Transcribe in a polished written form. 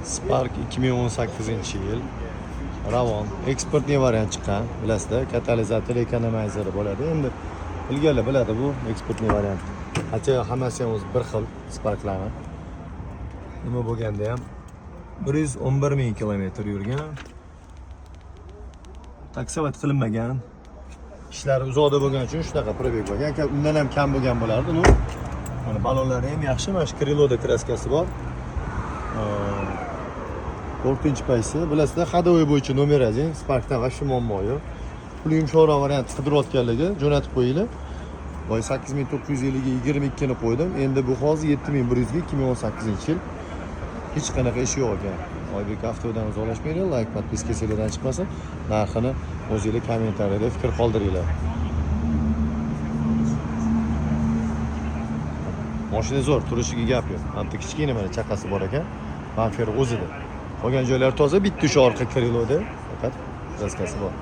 Spark 2018-yil. Ravon eksportniy variant chiqqan, bilasizlar, katalizator ekonomizeri bo'ladi. Endi ilgari biladi bu eksportniy variant. Acha hammasi ham o'zi bir xil Sparklarni. Nima bo'lganda ham 111 000 kilometr yurgan. Taksovat qilinmagan. Ishlari uzoqda bo'lgani uchun shunaqa probeg bo'lgan. Undan ham kam bo'lgan bo'lardi. Mana balonlari ham yaxshi, mana shu kriloda kraskasi bor. 4-paysi, bilasizlar, ходовой bo'yicha nomer 1, Sparkdan va shu muammo yo'q. Pul yumshoqroq variant qidirayotganligi jo'natib qo'yinglar. Boy 8950 ga 22 ni qo'ydim. Endi bu hozir 7100 ga 2018-yil. Hech qanaqa ish yo'q ekan. Oybek avtodan uzoqlashmanglar, like, podpiska sizlardan chiqmasin. Narxini o'zingizlar kommentariyada fikr qoldiringlar. Mashina zo'r, turishiga gap yo'q. Hamda kichkina mana chaqasi bor ekan. Bamfer o'zida. Qolgan joylari toza, bitta o'sha orqa kriloda faqat kraskasi bor.